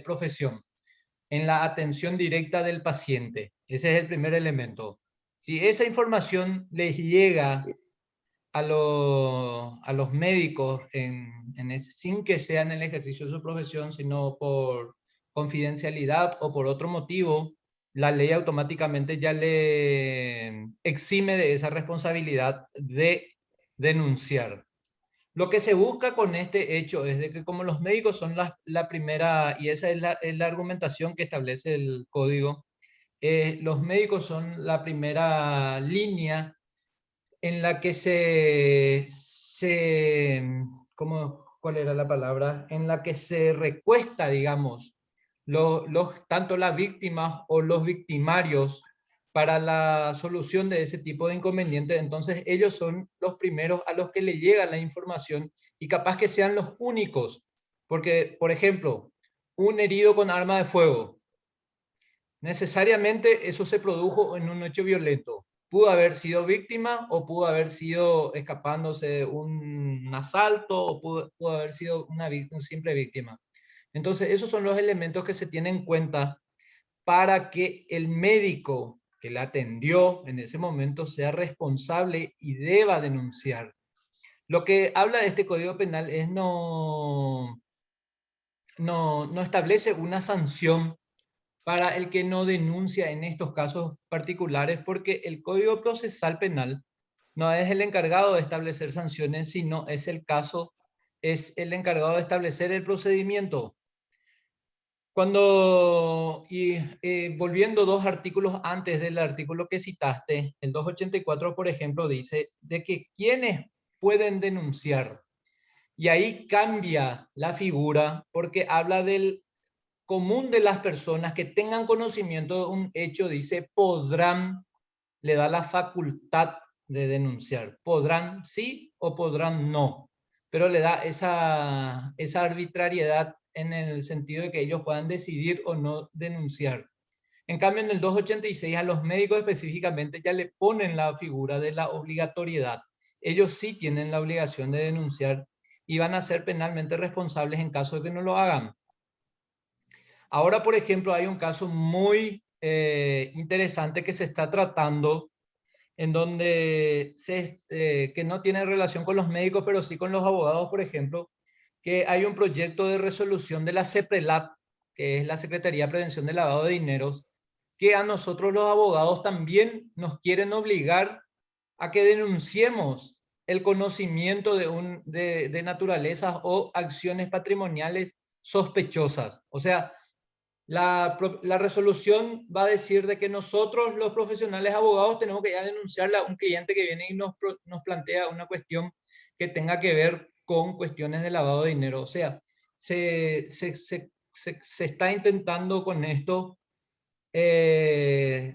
profesión, en la atención directa del paciente. Ese es el primer elemento. Si esa información les llega a los médicos sin que sea en el ejercicio de su profesión, sino por confidencialidad o por otro motivo, la ley automáticamente ya le exime de esa responsabilidad de denunciar. Lo que se busca con este hecho es de que como los médicos son la primera, y esa es la argumentación que establece el código, los médicos son la primera línea en la que ¿cuál era la palabra? En la que se recuesta, digamos, tanto las víctimas o los victimarios para la solución de ese tipo de inconvenientes. Entonces ellos son los primeros a los que le llega la información y capaz que sean los únicos. Porque, por ejemplo, un herido con arma de fuego, necesariamente eso se produjo en un hecho violento. Pudo haber sido víctima o pudo haber sido escapándose de un asalto o pudo haber sido una simple víctima. Entonces, esos son los elementos que se tienen en cuenta para que el médico que la atendió en ese momento sea responsable y deba denunciar. Lo que habla de este Código Penal es no establece una sanción para el que no denuncia en estos casos particulares, porque el Código Procesal Penal no es el encargado de establecer sanciones, sino es el encargado de establecer el procedimiento. Volviendo 2 artículos antes del artículo que citaste, el 284, por ejemplo, dice de que quienes pueden denunciar, y ahí cambia la figura porque habla del común de las personas que tengan conocimiento de un hecho, dice podrán, le da la facultad de denunciar. Podrán sí o podrán no, pero le da esa arbitrariedad en el sentido de que ellos puedan decidir o no denunciar. En cambio, en el 286 a los médicos específicamente ya le ponen la figura de la obligatoriedad. Ellos sí tienen la obligación de denunciar y van a ser penalmente responsables en caso de que no lo hagan. Ahora, por ejemplo, hay un caso muy interesante que se está tratando en donde que no tiene relación con los médicos, pero sí con los abogados, por ejemplo, que hay un proyecto de resolución de la CEPRELAT, que es la Secretaría de Prevención del Lavado de Dineros, que a nosotros los abogados también nos quieren obligar a que denunciemos el conocimiento de naturalezas o acciones patrimoniales sospechosas. O sea, la resolución va a decir de que nosotros, los profesionales abogados, tenemos que ya denunciarle a un cliente que viene y nos plantea una cuestión que tenga que ver con cuestiones de lavado de dinero. O sea, se está intentando con esto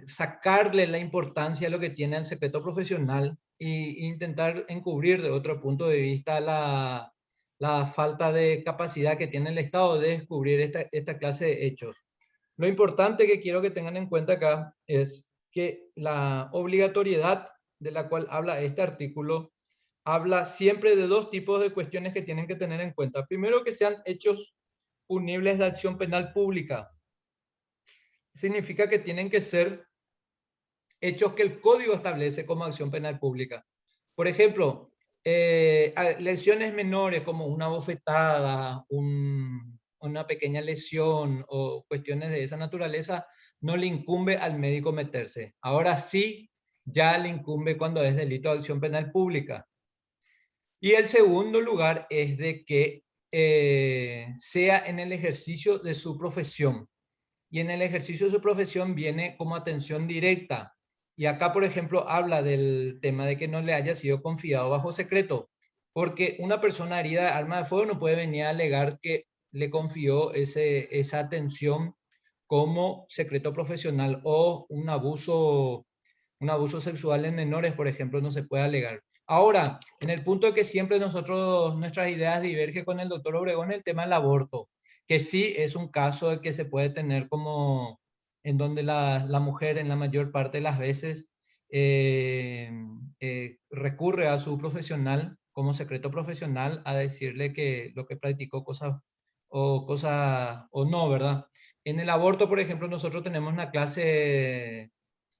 sacarle la importancia a lo que tiene el secreto profesional e intentar encubrir de otro punto de vista la falta de capacidad que tiene el Estado de descubrir esta clase de hechos. Lo importante que quiero que tengan en cuenta acá es que la obligatoriedad de la cual habla este artículo habla siempre de 2 tipos de cuestiones que tienen que tener en cuenta. Primero, que sean hechos punibles de acción penal pública. Significa que tienen que ser hechos que el código establece como acción penal pública. Por ejemplo, lesiones menores como una bofetada, una pequeña lesión o cuestiones de esa naturaleza, no le incumbe al médico meterse. Ahora sí, ya le incumbe cuando es delito de acción penal pública. Y el segundo lugar es de que sea en el ejercicio de su profesión. Y en el ejercicio de su profesión viene como atención directa. Y acá, por ejemplo, habla del tema de que no le haya sido confiado bajo secreto, porque una persona herida de arma de fuego no puede venir a alegar que le confió esa atención como secreto profesional o un abuso sexual en menores, por ejemplo, no se puede alegar. Ahora, en el punto que siempre nuestras ideas divergen con el doctor Obregón, el tema del aborto, que sí es un caso que se puede tener como en donde la mujer en la mayor parte de las veces eh, recurre a su profesional como secreto profesional a decirle que lo que practicó cosa o no, ¿verdad? En el aborto, por ejemplo, nosotros tenemos una clase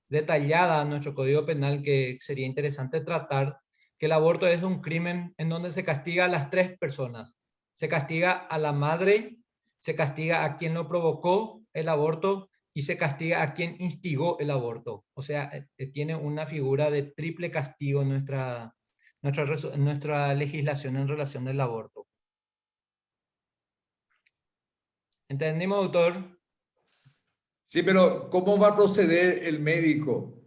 detallada en nuestro Código Penal que sería interesante tratar, que el aborto es un crimen en donde se castiga a las tres personas. Se castiga a la madre, se castiga a quien lo provocó el aborto y se castiga a quien instigó el aborto. O sea, tiene una figura de triple castigo en nuestra legislación en relación al aborto. ¿Entendimos, doctor? Sí, pero ¿cómo va a proceder el médico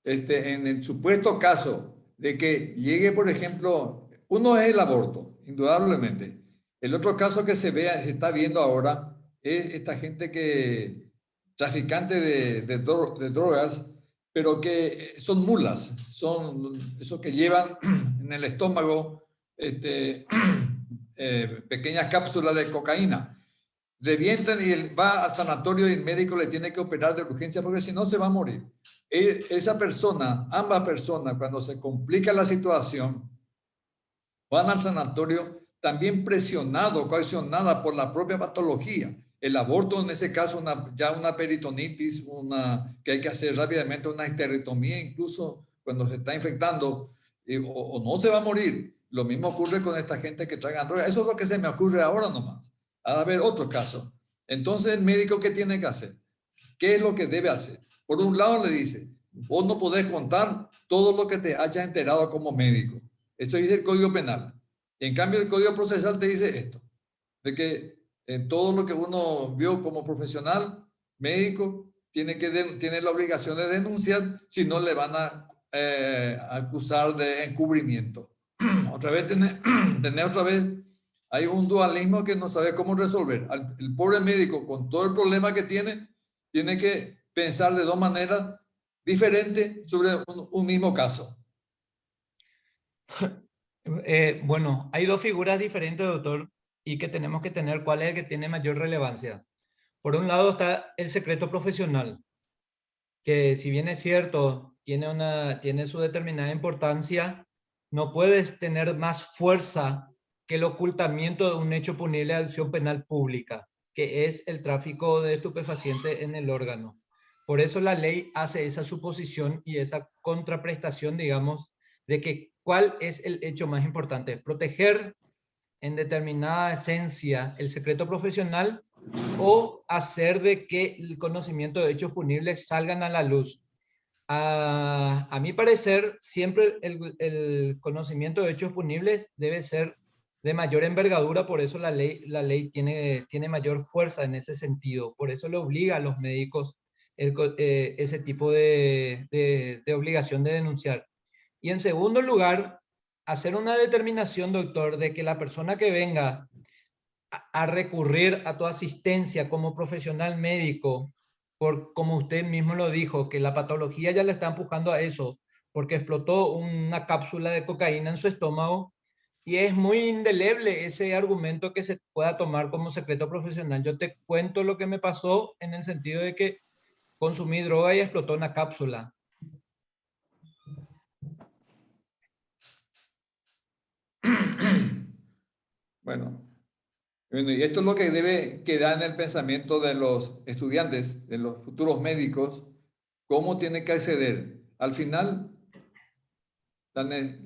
en el supuesto caso de que llegue, por ejemplo, uno es el aborto, indudablemente. El otro caso que se está viendo ahora es esta gente que, traficante de drogas, pero que son mulas, son esos que llevan en el estómago pequeñas cápsulas de cocaína, revientan y él va al sanatorio y el médico le tiene que operar de urgencia porque si no se va a morir. Esa persona, ambas personas, cuando se complica la situación, van al sanatorio también presionado, coaccionada por la propia patología. El aborto, en ese caso, ya una peritonitis, que hay que hacer rápidamente una histerectomía, incluso cuando se está infectando, o no se va a morir. Lo mismo ocurre con esta gente que tragan drogas. Eso es lo que se me ocurre ahora nomás. A ver, otro caso. Entonces, el médico, ¿qué tiene que hacer? ¿Qué es lo que debe hacer? Por un lado, le dice, vos no podés contar todo lo que te hayas enterado como médico. Esto dice el Código Penal. En cambio, el Código Procesal te dice esto, de que en todo lo que uno vio como profesional, médico, tiene la obligación de denunciar, si no le van a acusar de encubrimiento. Otra vez tener otra vez, hay un dualismo que no sabe cómo resolver. El pobre médico, con todo el problema que tiene que pensar de dos maneras diferentes sobre un mismo caso. Bueno, hay dos figuras diferentes, doctor, y que tenemos que tener cuál es el que tiene mayor relevancia. Por un lado está el secreto profesional, que si bien es cierto, tiene su determinada importancia, no puedes tener más fuerza que el ocultamiento de un hecho punible de acción penal pública, que es el tráfico de estupefacientes en el órgano. Por eso la ley hace esa suposición y esa contraprestación, digamos, de que cuál es el hecho más importante, proteger en determinada esencia el secreto profesional o hacer de que el conocimiento de hechos punibles salgan a la luz. A mi parecer, siempre el conocimiento de hechos punibles debe ser de mayor envergadura, por eso la ley tiene mayor fuerza en ese sentido, por eso le obliga a los médicos ese tipo de obligación de denunciar. Y en segundo lugar, hacer una determinación, doctor, de que la persona que venga a recurrir a tu asistencia como profesional médico, como usted mismo lo dijo, que la patología ya le está empujando a eso, porque explotó una cápsula de cocaína en su estómago, y es muy indeleble ese argumento que se pueda tomar como secreto profesional. Yo te cuento lo que me pasó en el sentido de que consumí droga y explotó una cápsula. Bueno, y esto es lo que debe quedar en el pensamiento de los estudiantes, de los futuros médicos, cómo tiene que acceder. Al final,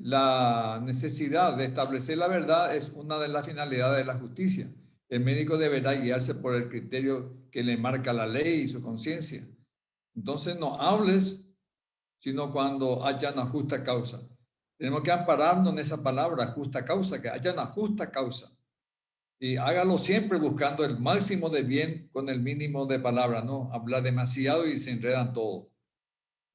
la necesidad de establecer la verdad es una de las finalidades de la justicia. El médico deberá guiarse por el criterio que le marca la ley y su conciencia. Entonces, no hables sino cuando haya una justa causa. Tenemos que ampararnos en esa palabra, justa causa, que haya una justa causa. Y hágalo siempre buscando el máximo de bien con el mínimo de palabra, ¿no? Habla demasiado y se enredan todo.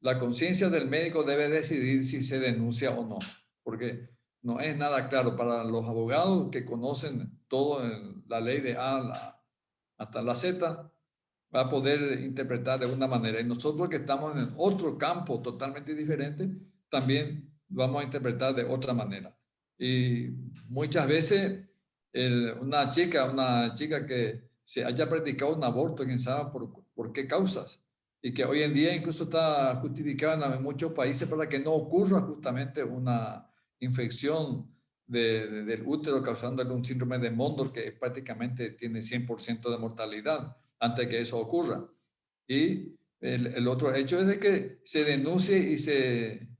La conciencia del médico debe decidir si se denuncia o no, porque no es nada claro para los abogados que conocen todo la ley de hasta la Z, va a poder interpretar de una manera. Y nosotros que estamos en otro campo totalmente diferente, también vamos a interpretar de otra manera. Y muchas veces una chica que se haya practicado un aborto, quién sabe por qué causas, y que hoy en día incluso está justificada en muchos países para que no ocurra justamente una infección del útero causándole un síndrome de Mondor que prácticamente tiene 100% de mortalidad antes de que eso ocurra. Y el otro hecho es de que se denuncie y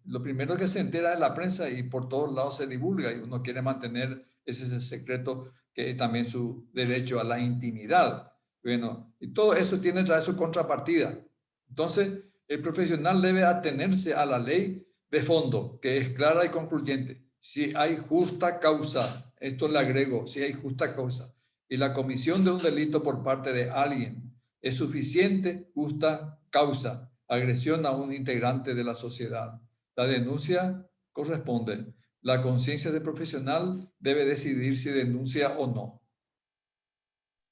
lo primero que se entera es la prensa y por todos lados se divulga y uno quiere mantener ese secreto que es también su derecho a la intimidad. Bueno, y todo eso tiene traer su contrapartida. Entonces, el profesional debe atenerse a la ley de fondo, que es clara y concluyente. Si hay justa causa, esto le agrego, si hay justa causa, y la comisión de un delito por parte de alguien es suficiente, justa causa, agresión a un integrante de la sociedad. La denuncia corresponde. La conciencia del profesional debe decidir si denuncia o no.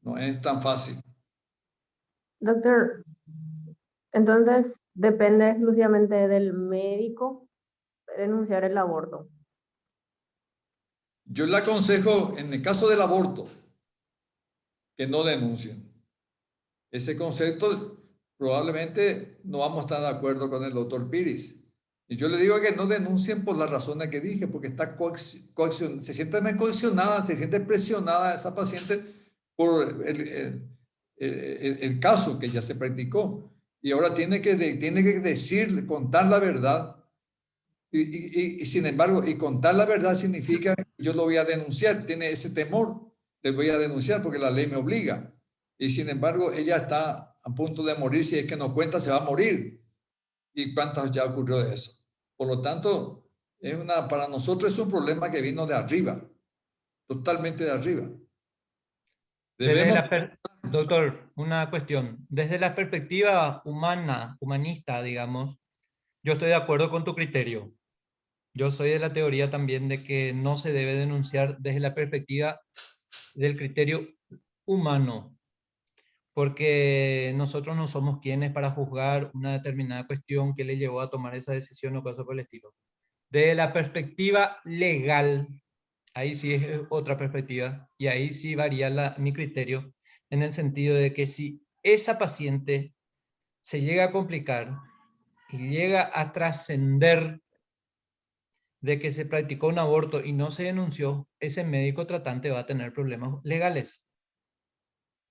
No es tan fácil. Doctor, entonces depende exclusivamente del médico denunciar el aborto. Yo le aconsejo, en el caso del aborto, que no denuncien. Ese concepto probablemente no vamos a estar de acuerdo con el doctor Piris. Y yo le digo que no denuncien por las razones que dije, porque está se siente coaccionada, se siente presionada esa paciente por el caso que ya se practicó. Y ahora tiene que decir, contar la verdad. Y sin embargo, y contar la verdad significa que yo lo voy a denunciar, tiene ese temor, le voy a denunciar porque la ley me obliga. Y sin embargo, ella está a punto de morir, si es que no cuenta, se va a morir. ¿Y cuántas ya ocurrió de eso? Por lo tanto, para nosotros es un problema que vino de arriba, totalmente de arriba. Debemos... Doctor, una cuestión. Desde la perspectiva humana, humanista, digamos, yo estoy de acuerdo con tu criterio. Yo soy de la teoría también de que no se debe denunciar desde la perspectiva del criterio humano, porque nosotros no somos quienes para juzgar una determinada cuestión que le llevó a tomar esa decisión o cosas por el estilo. Desde la perspectiva legal, ahí sí es otra perspectiva y ahí sí varía mi criterio en el sentido de que si esa paciente se llega a complicar y llega a trascender de que se practicó un aborto y no se denunció, ese médico tratante va a tener problemas legales.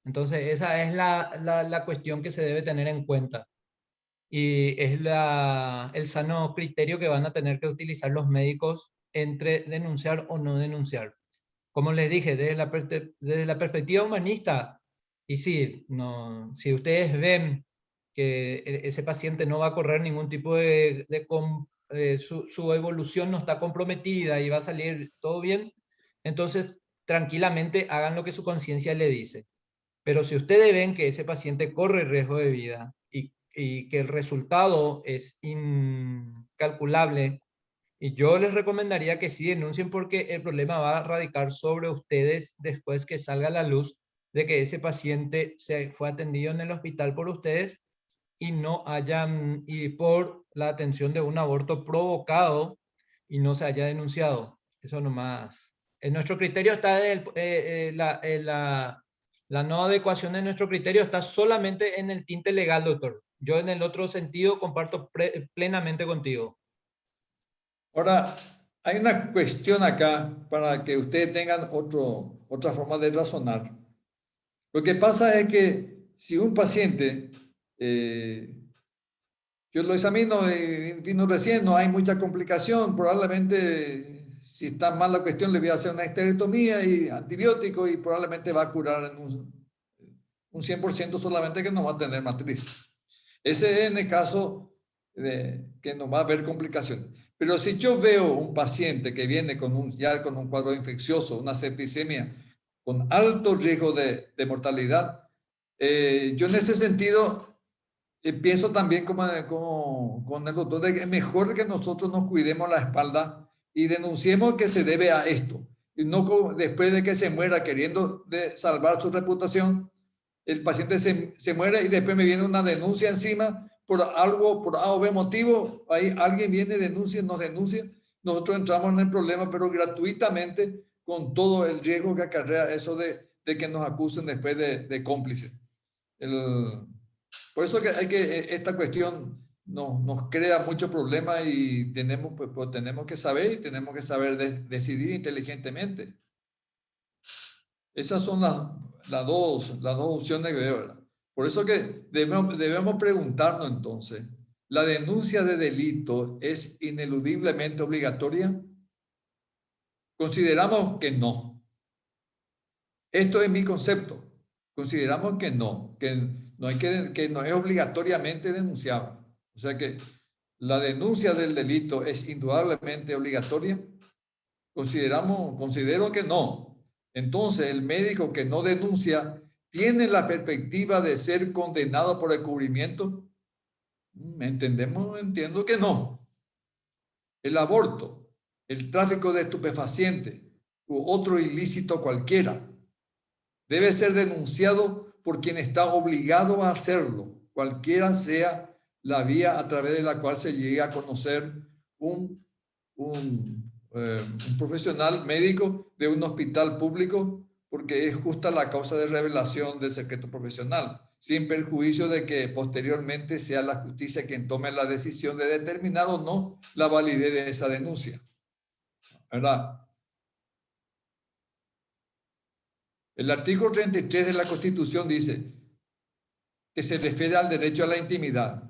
Entonces, esa es la cuestión que se debe tener en cuenta. Y es el sano criterio que van a tener que utilizar los médicos entre denunciar o no denunciar. Como les dije, desde la perspectiva humanista, y sí, no, si ustedes ven que ese paciente no va a correr ningún tipo su evolución no está comprometida y va a salir todo bien, entonces tranquilamente hagan lo que su conciencia le dice. Pero si ustedes ven que ese paciente corre riesgo de vida y que el resultado es incalculable, y yo les recomendaría que sí denuncien porque el problema va a radicar sobre ustedes después que salga a la luz de que ese paciente se fue atendido en el hospital por ustedes y por la atención de un aborto provocado y no se haya denunciado. Eso nomás. En nuestro criterio está la no adecuación de nuestro criterio está solamente en el tinte legal, doctor. Yo en el otro sentido comparto plenamente contigo. Ahora, hay una cuestión acá para que ustedes tengan otra forma de razonar. Lo que pasa es que si un paciente, yo lo examino, vino recién, no hay mucha complicación, probablemente si está mal la cuestión le voy a hacer una esterectomía y antibiótico y probablemente va a curar en un 100% solamente que no va a tener matriz. Ese es en el caso de que no va a haber complicaciones. Pero si yo veo un paciente que viene ya con un cuadro infeccioso, una septicemia, con alto riesgo de mortalidad, yo en ese sentido pienso también con el doctor de que es mejor que nosotros nos cuidemos la espalda y denunciemos que se debe a esto. Y no después de que se muera queriendo salvar su reputación, el paciente se muere y después me viene una denuncia encima por algo, por A o B motivo, ahí alguien viene, nos denuncia, nosotros entramos en el problema, pero gratuitamente, con todo el riesgo que acarrea eso de que nos acusen después de cómplices. Por eso que esta cuestión nos crea mucho problema y tenemos que saber y tenemos que saber decidir inteligentemente. Esas son las dos opciones que veo, ¿verdad? Por eso que debemos preguntarnos entonces, ¿la denuncia de delito es ineludiblemente obligatoria? Consideramos que no. Esto es mi concepto. Consideramos que no es obligatoriamente denunciable. O sea que la denuncia del delito es indudablemente obligatoria. Considero que no. Entonces, el médico que no denuncia tiene la perspectiva de ser condenado por encubrimiento. Entiendo que no. El aborto, el tráfico de estupefacientes u otro ilícito cualquiera debe ser denunciado por quien está obligado a hacerlo, cualquiera sea la vía a través de la cual se llegue a conocer un profesional médico de un hospital público, porque es justa la causa de revelación del secreto profesional, sin perjuicio de que posteriormente sea la justicia quien tome la decisión de determinar o no la validez de esa denuncia. ¿Verdad? El artículo 33 de la Constitución dice que se refiere al derecho a la intimidad.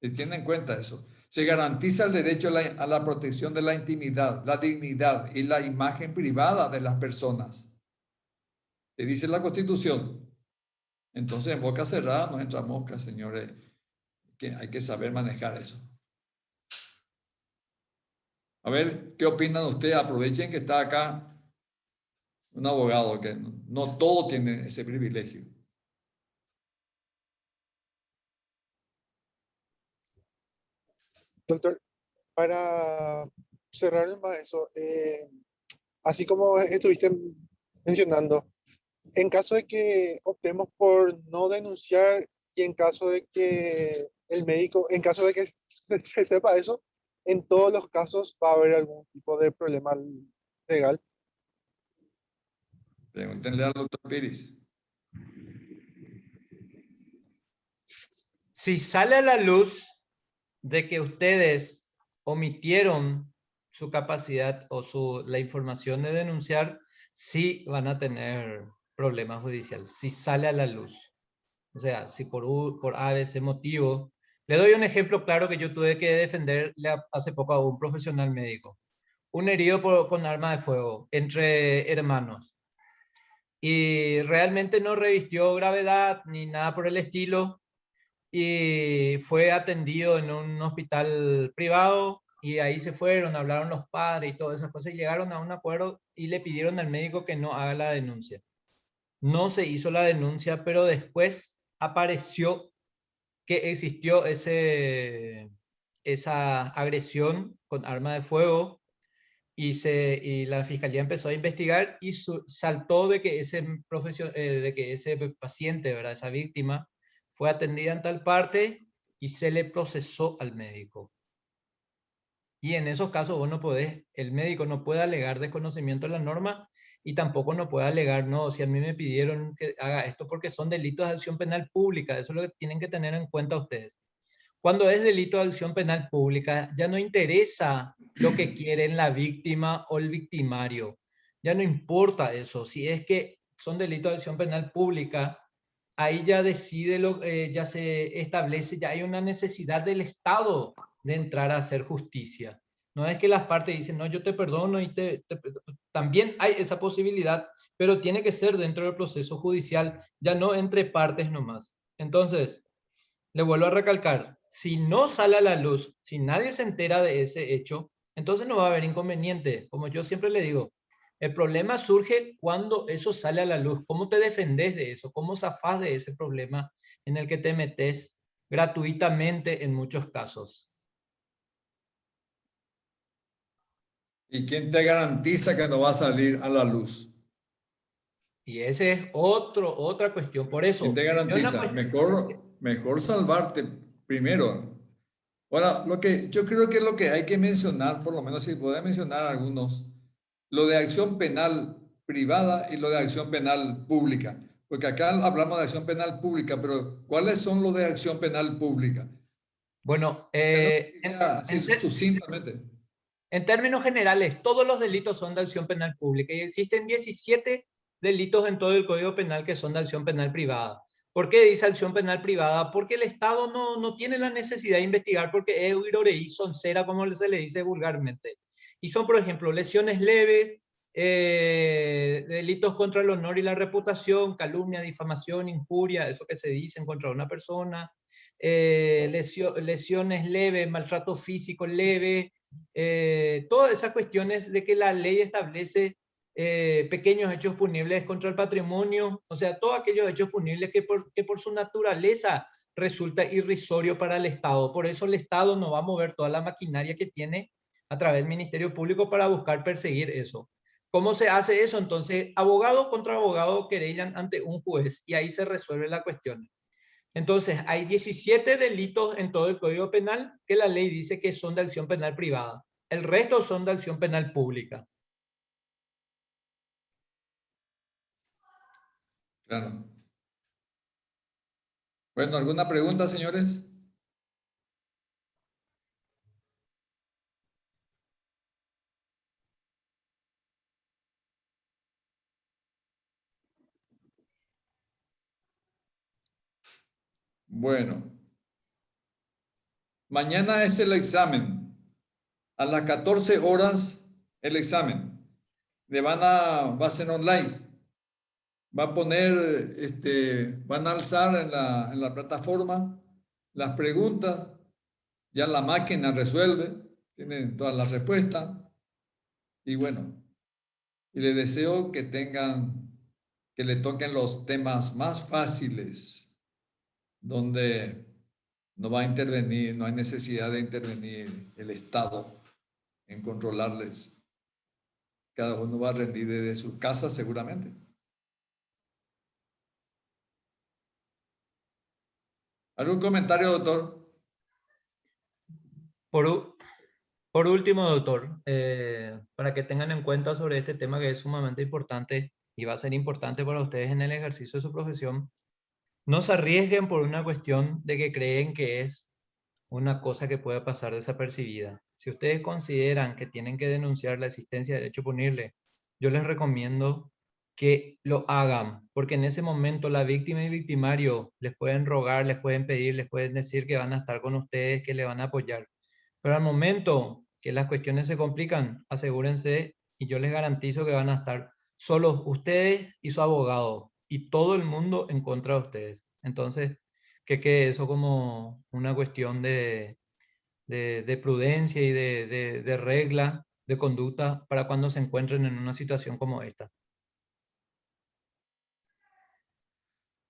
Se tiene en cuenta eso. Se garantiza el derecho a la protección de la intimidad, la dignidad y la imagen privada de las personas. ¿Qué dice la Constitución? Entonces, en boca cerrada no entra mosca, señores, que hay que saber manejar eso. A ver, ¿qué opinan ustedes? Aprovechen que está acá un abogado, que no todo tiene ese privilegio. Doctor, para cerrar más eso, así como estuviste mencionando, en caso de que optemos por no denunciar y en caso de que el médico, en caso de que se sepa eso, en todos los casos va a haber algún tipo de problema legal. Pregúntenle al doctor Piris. Si sale a la luz de que ustedes omitieron su capacidad o la información de denunciar, sí van a tener problemas judiciales, si sale a la luz. O sea, si por A, B, C motivo. Le doy un ejemplo claro que yo tuve que defenderle hace poco a un profesional médico. Un herido con arma de fuego entre hermanos. Y realmente no revistió gravedad ni nada por el estilo. Y fue atendido en un hospital privado y ahí se fueron, hablaron los padres y todas esas cosas y llegaron a un acuerdo y le pidieron al médico que no haga la denuncia. No se hizo la denuncia, pero después apareció que existió esa agresión con arma de fuego y la fiscalía empezó a investigar y saltó de que de que ese paciente, ¿verdad? Esa víctima, fue atendida en tal parte y se le procesó al médico. Y en esos casos vos no podés, el médico no puede alegar desconocimiento de la norma y tampoco no puede alegar, no, si a mí me pidieron que haga esto porque son delitos de acción penal pública, eso es lo que tienen que tener en cuenta ustedes. Cuando es delito de acción penal pública, ya no interesa lo que quieren la víctima o el victimario. Ya no importa eso. Si es que son delitos de acción penal pública, ahí ya ya se establece, ya hay una necesidad del Estado de entrar a hacer justicia. No es que las partes dicen, no, yo te perdono y también hay esa posibilidad, pero tiene que ser dentro del proceso judicial, ya no entre partes nomás. Entonces, le vuelvo a recalcar, si no sale a la luz, si nadie se entera de ese hecho, entonces no va a haber inconveniente. Como yo siempre le digo, el problema surge cuando eso sale a la luz. ¿Cómo te defendes de eso? ¿Cómo zafás de ese problema en el que te metes gratuitamente en muchos casos? ¿Y quién te garantiza que no va a salir a la luz? Y ese es otra cuestión. Por eso, ¿Quién te es una garantiza? Mejor salvarte primero. Ahora, yo creo que lo que hay que mencionar, por lo menos si puedo mencionar algunos, lo de acción penal privada y lo de acción penal pública. Porque acá hablamos de acción penal pública, pero ¿cuáles son los de acción penal pública? Bueno, Así sucintamente. en términos generales, todos los delitos son de acción penal pública y existen 17 delitos en todo el Código Penal que son de acción penal privada. ¿Por qué dice acción penal privada? Porque el Estado no tiene la necesidad de investigar porque es huirorei, son cera, como se le dice vulgarmente. Y son, por ejemplo, lesiones leves, delitos contra el honor y la reputación, calumnia, difamación, injuria, eso que se dicen contra una persona, lesiones leves, maltrato físico leve, todas esas cuestiones de que la ley establece pequeños hechos punibles contra el patrimonio, o sea, todos aquellos hechos punibles que por su naturaleza resulta irrisorio para el Estado. Por eso el Estado no va a mover toda la maquinaria que tiene a través del Ministerio Público para buscar perseguir eso. ¿Cómo se hace eso? Entonces, abogado contra abogado querellan ante un juez y ahí se resuelve la cuestión. Entonces, hay 17 delitos en todo el Código Penal que la ley dice que son de acción penal privada. El resto son de acción penal pública. Claro. Bueno, ¿alguna pregunta, señores? Bueno, mañana es el examen. A las 14 horas el examen. Va a ser online. Va a poner, van a alzar en la plataforma las preguntas. Ya la máquina resuelve, tiene todas las respuestas. Y bueno, y les deseo que le toquen los temas más fáciles, donde no va a intervenir, no hay necesidad de intervenir el Estado en controlarles. Cada uno va a rendir desde su casa seguramente. ¿Algún comentario, doctor? Por último, doctor, para que tengan en cuenta sobre este tema que es sumamente importante y va a ser importante para ustedes en el ejercicio de su profesión, no se arriesguen por una cuestión de que creen que es una cosa que puede pasar desapercibida. Si ustedes consideran que tienen que denunciar la existencia del hecho punible, yo les recomiendo que lo hagan, porque en ese momento la víctima y victimario les pueden rogar, les pueden pedir, les pueden decir que van a estar con ustedes, que le van a apoyar. Pero al momento que las cuestiones se complican, asegúrense y yo les garantizo que van a estar solos ustedes y su abogado y todo el mundo en contra de ustedes. Entonces, que quede eso como una cuestión de prudencia y de regla, de conducta para cuando se encuentren en una situación como esta.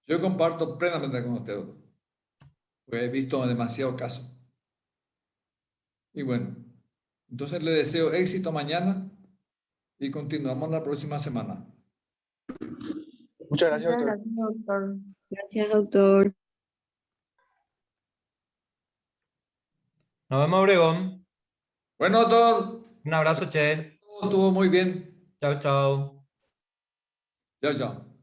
Yo comparto plenamente con usted, doctor. Pues he visto demasiados casos. Y bueno, entonces le deseo éxito mañana y continuamos la próxima semana. Muchas gracias, Muchas doctor. gracias, doctor. Gracias, doctor. Nos vemos, Obregón. Bueno, doctor, Un abrazo, che. todo estuvo muy bien. Chao, chao. Chao, chao.